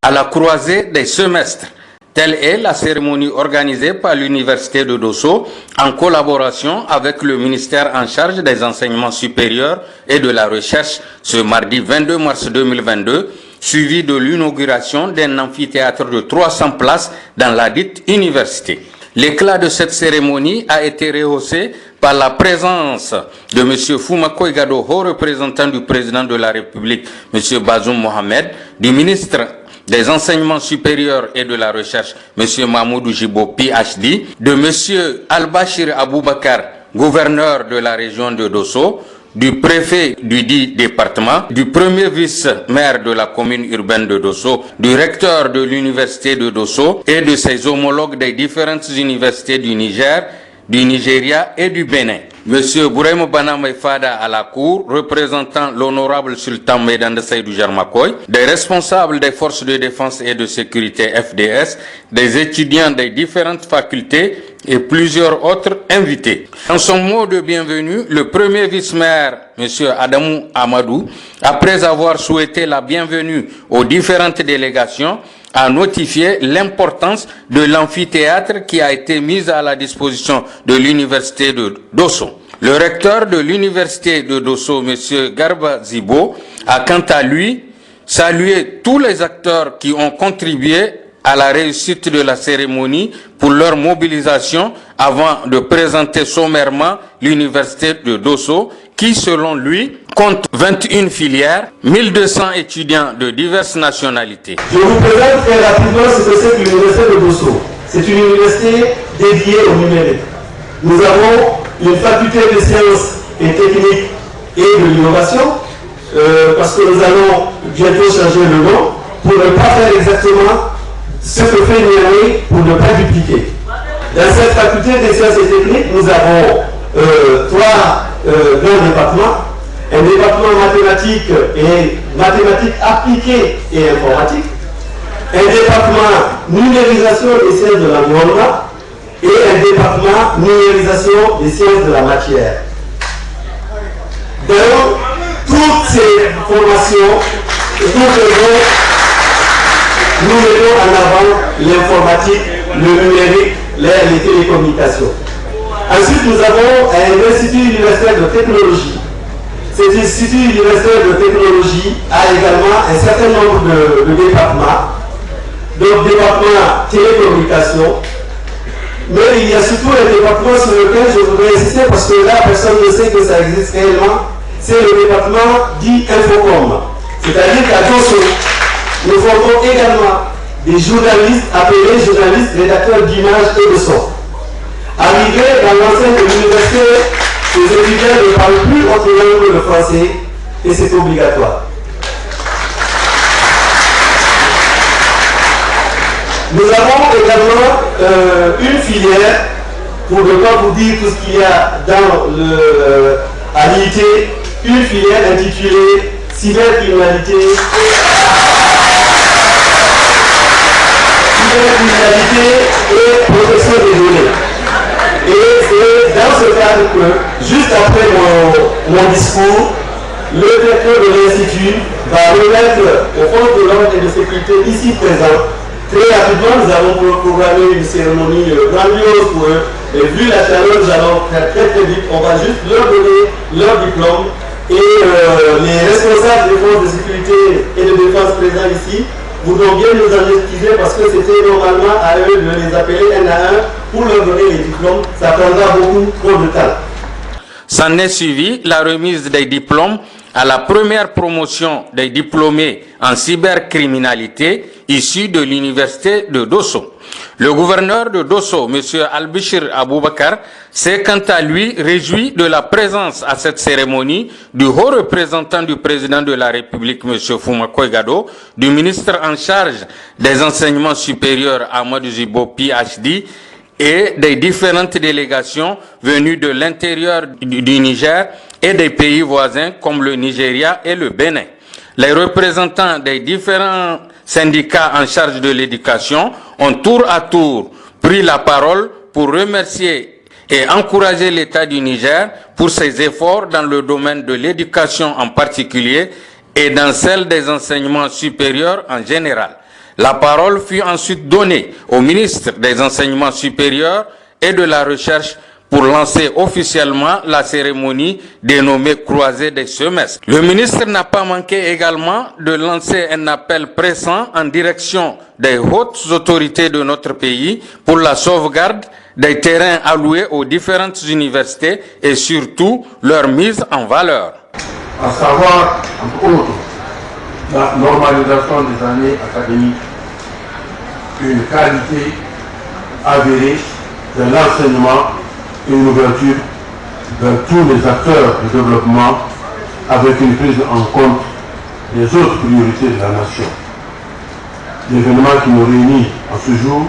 à la croisée des semestres. Telle est la cérémonie organisée par l'Université de Dosso en collaboration avec le ministère en charge des enseignements supérieurs et de la recherche ce mardi 22 mars 2022, suivi de l'inauguration d'un amphithéâtre de 300 places dans la dite université. L'éclat de cette cérémonie a été rehaussé par la présence de M. Foumakoye Gado, haut représentant du président de la République, M. Bazoum Mohamed, du ministre des enseignements supérieurs et de la recherche, M. Mahmoudou Jibo, PhD, de M. Al-Bashir Aboubakar, gouverneur de la région de Dosso, du préfet du dit département, du premier vice-maire de la commune urbaine de Dosso, du recteur de l'université de Dosso et de ses homologues des différentes universités du Niger, du Nigeria et du Bénin. Monsieur Bourem Banamay Fada à la cour, représentant l'honorable sultan Medande Seydou Jarmakoy, des responsables des forces de défense et de sécurité FDS, des étudiants des différentes facultés et plusieurs autres invités. En son mot de bienvenue, le premier vice-maire, monsieur Adamou Amadou, après avoir souhaité la bienvenue aux différentes délégations, a notifié l'importance de l'amphithéâtre qui a été mis à la disposition de l'université de Dosso. Le recteur de l'université de Dosso, M. Garba Zibo, a quant à lui salué tous les acteurs qui ont contribué à la réussite de la cérémonie pour leur mobilisation avant de présenter sommairement l'université de Dosso qui, selon lui, compte 21 filières, 1200 étudiants de diverses nationalités. Je vous présente très rapidement ce que c'est que l'université de Dosso. C'est une université dédiée au numérique. Nous avons une faculté de sciences et techniques et de l'innovation, parce que nous allons bientôt changer le nom, pour ne pas faire exactement ce que fait Niamey pour ne pas dupliquer. Dans cette faculté des sciences et techniques, nous avons trois grands départements. Un département mathématique et mathématiques appliquées et informatique. Un département numérisation des sciences de l'environnement et un département numérisation des sciences de la matière. Dans toutes ces formations, nous mettons en avant l'informatique, le numérique, les télécommunications. Ensuite, nous avons un institut universitaire de technologie. Cet institut universitaire de technologie a également un certain nombre de départements. Donc, département télécommunications. Mais il y a surtout un département sur lequel je voudrais insister parce que là, personne ne sait que ça existe réellement. C'est le département dit Infocom. C'est-à-dire qu'à Dosso, nous formons également des journalistes appelés journalistes rédacteurs d'images et de son. Arrivés dans l'enceinte de l'université, les étudiants ne parlent plus autre langue que le français et c'est obligatoire. Nous avons également une filière, pour ne pas vous dire tout ce qu'il y a à l'IT, une filière intitulée cybercriminalité et protection des données. Et c'est dans ce cadre que, juste après mon discours, le directeur de l'Institut va remettre aux forces de l'ordre et de sécurité ici présents. Très rapidement, nous avons programmé une cérémonie grandiose pour eux. Et vu la chaleur, nous allons faire très très vite. On va juste leur donner leur diplôme. Et les responsables des forces de sécurité et de défense présents ici voudront bien nous en excuser parce que c'était normalement à eux de les appeler un à un pour leur donner les diplômes. Ça prendra beaucoup trop de temps. S'en est suivi la remise des diplômes à la première promotion des diplômés en cybercriminalité issus de l'université de Dosso. Le gouverneur de Dosso, M. Al-Bashir Aboubakar, s'est quant à lui réjoui de la présence à cette cérémonie du haut représentant du président de la République, M. Foumakoye Gado, du ministre en charge des enseignements supérieurs, Ahmadou Zibo, PhD, et des différentes délégations venues de l'intérieur du Niger et des pays voisins comme le Nigeria et le Bénin. Les représentants des différents syndicats en charge de l'éducation ont tour à tour pris la parole pour remercier et encourager l'État du Niger pour ses efforts dans le domaine de l'éducation en particulier et dans celle des enseignements supérieurs en général. La parole fut ensuite donnée au ministre des Enseignements supérieurs et de la Recherche pour lancer officiellement la cérémonie dénommée Croisée des semestres. Le ministre n'a pas manqué également de lancer un appel pressant en direction des hautes autorités de notre pays pour la sauvegarde des terrains alloués aux différentes universités et surtout leur mise en valeur. À savoir, entre autres, la normalisation des années académiques, une qualité avérée de l'enseignement et une ouverture vers tous les acteurs du développement avec une prise en compte des autres priorités de la nation. L'événement qui nous réunit en ce jour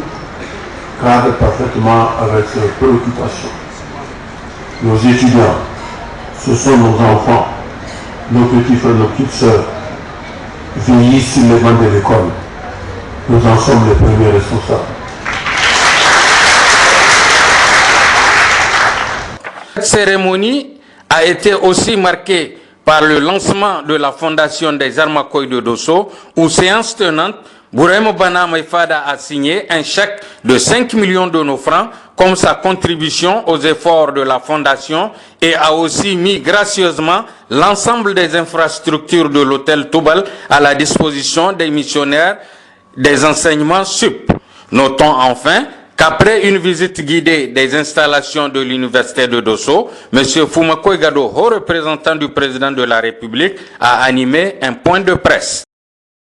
cadre parfaitement avec ces préoccupations. Nos étudiants, ce sont nos enfants, nos petits frères, nos petites sœurs, vieillissent sur les bancs de l'école. Nous en sommes les premiers responsables. Cette cérémonie a été aussi marquée par le lancement de la fondation des Armakoy de Dosso, où séance tenante, Bourema Bana Maïfada a signé un chèque de 5 millions de nos francs comme sa contribution aux efforts de la fondation et a aussi mis gracieusement l'ensemble des infrastructures de l'hôtel Toubal à la disposition des missionnaires des enseignements sup. Notons enfin qu'après une visite guidée des installations de l'université de Dosso, M. Fumako Igado, haut représentant du président de la République, a animé un point de presse.